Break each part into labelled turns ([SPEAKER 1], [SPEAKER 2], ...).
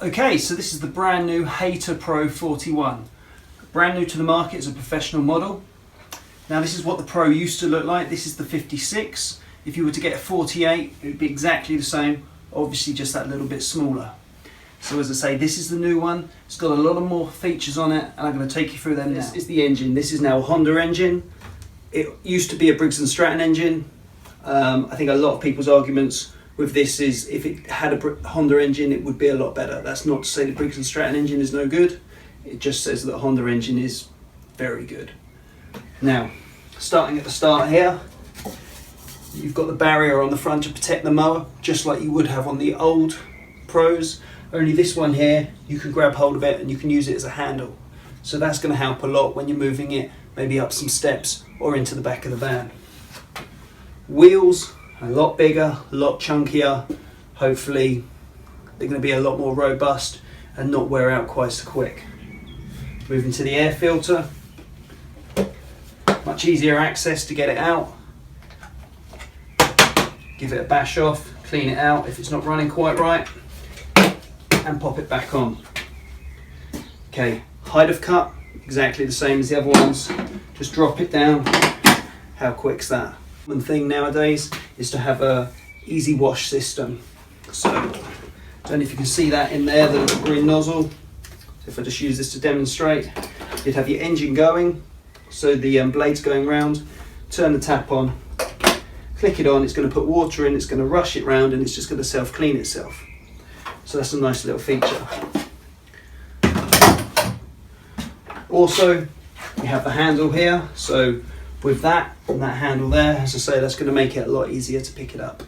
[SPEAKER 1] Okay, so this is the brand new Hayter Pro 41. Brand new to the market as a professional model. Now this is what the Pro used to look like. This is the 56. If you were to get a 48, it would be exactly the same, obviously just that little bit smaller. So as I say, this is the new one. It's got a lot of more features on it, and I'm going to take you through them now. This is the engine. This is now a Honda engine. It used to be a Briggs & Stratton engine. I think a lot of people's arguments with this is if it had a Honda engine, it would be a lot better. That's not to say the Briggs & Stratton engine is no good. It just says that the Honda engine is very good. Now, starting at the start here, you've got the barrier on the front to protect the mower, just like you would have on the old Pros. Only this one here, you can grab hold of it and you can use it as a handle. So that's going to help a lot when you're moving it, maybe up some steps or into the back of the van. Wheels, a lot bigger, a lot chunkier. Hopefully they're going to be a lot more robust and not wear out quite so quick. Moving to the air filter, much easier access to get it out. Give it a bash off, clean it out if it's not running quite right, and pop it back on. Okay, height of cut, exactly the same as the other ones. Just drop it down. How quick's that? One thing nowadays is to have a easy wash system. So, I don't know if you can see that in there, the little green nozzle. So if I just use this to demonstrate, you'd have your engine going, so the blade's going round, turn the tap on, click it on, it's going to put water in, it's going to rush it round, and it's just going to self-clean itself. So that's a nice little feature. Also, you have the handle here, so with that and that handle there, as I say, that's going to make it a lot easier to pick it up.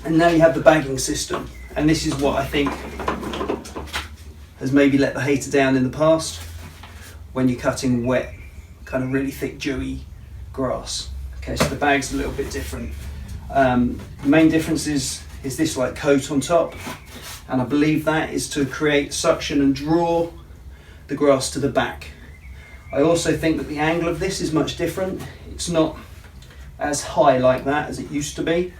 [SPEAKER 1] And now you have the bagging system, and this is what I think has maybe let the Hayter down in the past when you're cutting wet, kind of really thick, dewy grass. Okay, so the bag's a little bit different. The main difference is this like coat on top, and I believe that is to create suction and draw the grass to the back. I also think that the angle of this is much different. It's not as high like that as it used to be,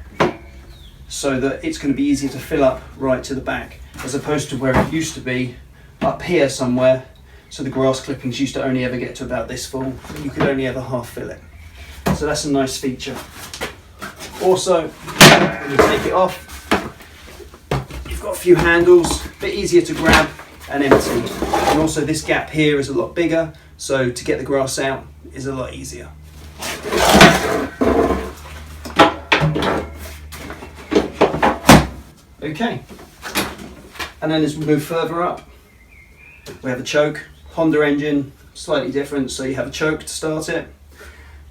[SPEAKER 1] so that it's going to be easier to fill up right to the back, as opposed to where it used to be up here somewhere, so the grass clippings used to only ever get to about this full, and you could only ever half fill it. So that's a nice feature. Also, when you take it off, you've got a few handles, a bit easier to grab and empty. And also this gap here is a lot bigger, so to get the grass out is a lot easier. Okay, and then as we move further up, we have a choke. Honda engine, slightly different, so you have a choke to start it,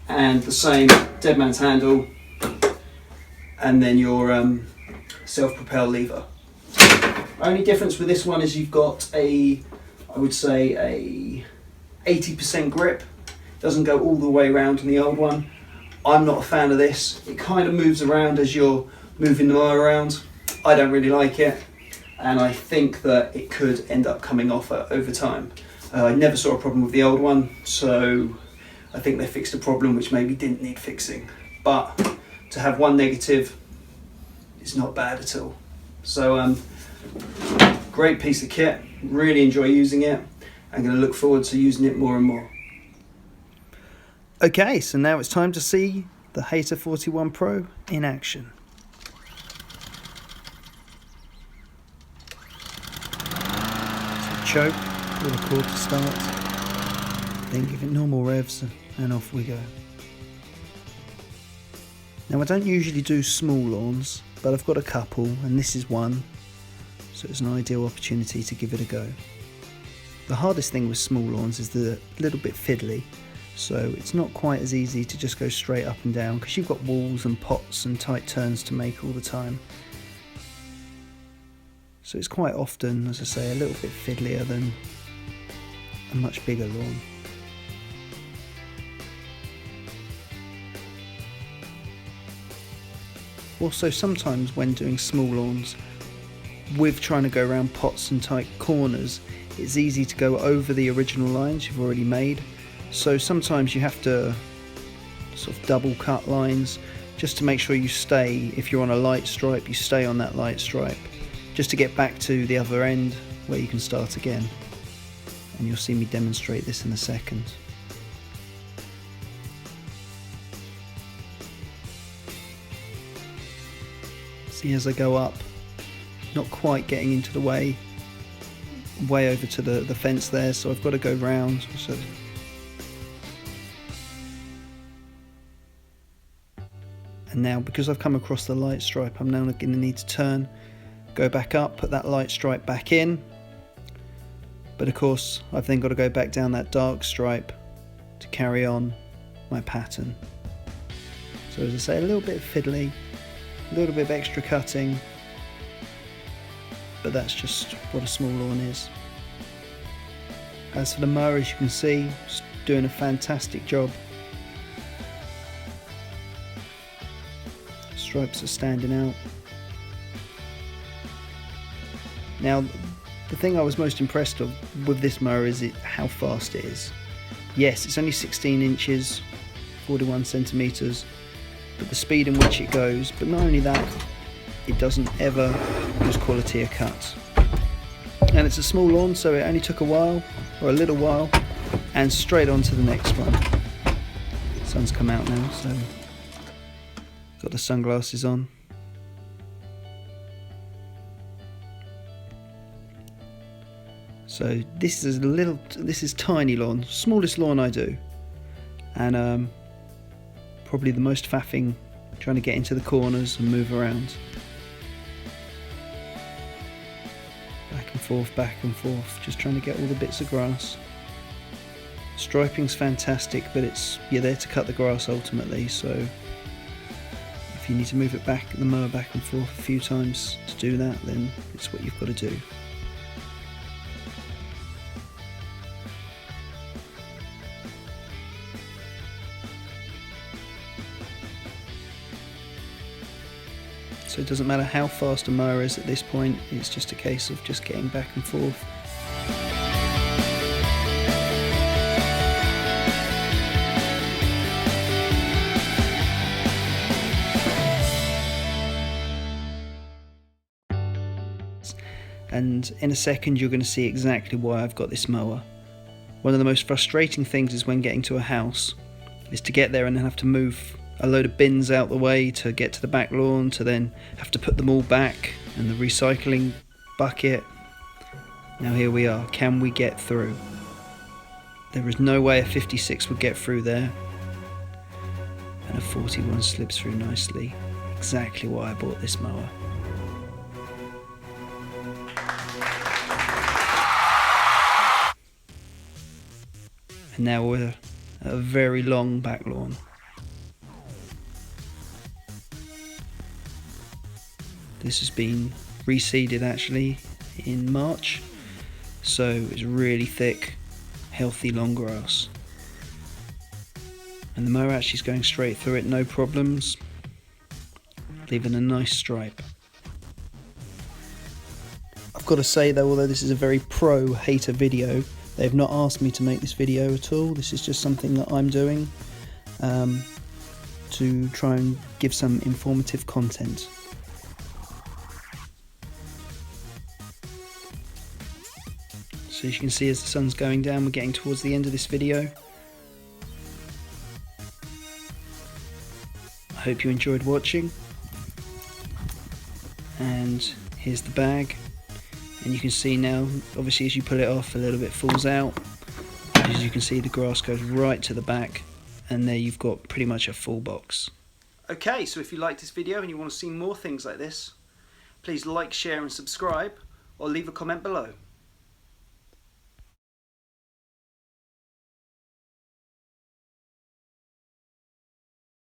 [SPEAKER 1] and the same dead man's handle, and then your self-propel lever. Only difference with this one is you've got I would say a 80% grip. Doesn't go all the way around on the old one. I'm not a fan of this. It kind of moves around as you're moving the mower around. I don't really like it, and I think that it could end up coming off over time. I never saw a problem with the old one, so I think they fixed a problem which maybe didn't need fixing. But to have one negative is not bad at all. So great piece of kit, really enjoy using it. I'm going to look forward to using it more and more. Okay, so now it's time to see the Hayter 41 Pro in action. So choke, pull the cord to start, then give it normal revs and off we go. Now I don't usually do small lawns, but I've got a couple and this is one, so it's an ideal opportunity to give it a go. The hardest thing with small lawns is the little bit fiddly, so it's not quite as easy to just go straight up and down because you've got walls and pots and tight turns to make all the time. So it's quite often, as I say, a little bit fiddlier than a much bigger lawn. Also, sometimes when doing small lawns, with trying to go around pots and tight corners, it's easy to go over the original lines you've already made. So sometimes you have to sort of double cut lines just to make sure you stay, if you're on a light stripe, you stay on that light stripe. just to get back to the other end where you can start again, and you'll see me demonstrate this in a second. See, as I go up, not quite getting into the way over to the fence there, so I've got to go round. So and now, because I've come across the light stripe, I'm now going to need to turn, go back up, put that light stripe back in, but of course I've then got to go back down that dark stripe to carry on my pattern. So as I say, a little bit fiddly, a little bit of extra cutting, but that's just what a small lawn is. As for the mower, as you can see, it's doing a fantastic job. Stripes are standing out. Now, the thing I was most impressed with this mower is how fast it is. Yes, it's only 16 inches, 41 centimetres, but the speed in which it goes, but not only that, it doesn't ever lose quality of cut. And it's a small lawn, so it only took a while, or a little while, and straight on to the next one. The sun's come out now, so got the sunglasses on. So this is tiny lawn, smallest lawn I do, and probably the most faffing, trying to get into the corners and move around. Back and forth, just trying to get all the bits of grass. Striping's fantastic, but you're there to cut the grass ultimately, so if you need to move it back, the mower back and forth a few times to do that, then it's what you've got to do. So it doesn't matter how fast a mower is at this point, it's just a case of just getting back and forth. And in a second you're going to see exactly why I've got this mower. One of the most frustrating things is when getting to a house, is to get there and then have to move a load of bins out the way to get to the back lawn, to then have to put them all back, and the recycling bucket. Now here we are, can we get through? There is no way a 56 would get through there, and a 41 slips through nicely. Exactly why I bought this mower. And now we're at a very long back lawn. This has been reseeded actually in March, so it's really thick, healthy long grass. And the mower actually is going straight through it, no problems, leaving a nice stripe. I've got to say though, although this is a very pro Hayter video, they've not asked me to make this video at all. This is just something that I'm doing to try and give some informative content. So as you can see, as the sun's going down, we're getting towards the end of this video. I hope you enjoyed watching. And here's the bag. And you can see now, obviously as you pull it off, a little bit falls out. As you can see, the grass goes right to the back, and there you've got pretty much a full box. Okay, so if you liked this video and you want to see more things like this, please like, share and subscribe, or leave a comment below.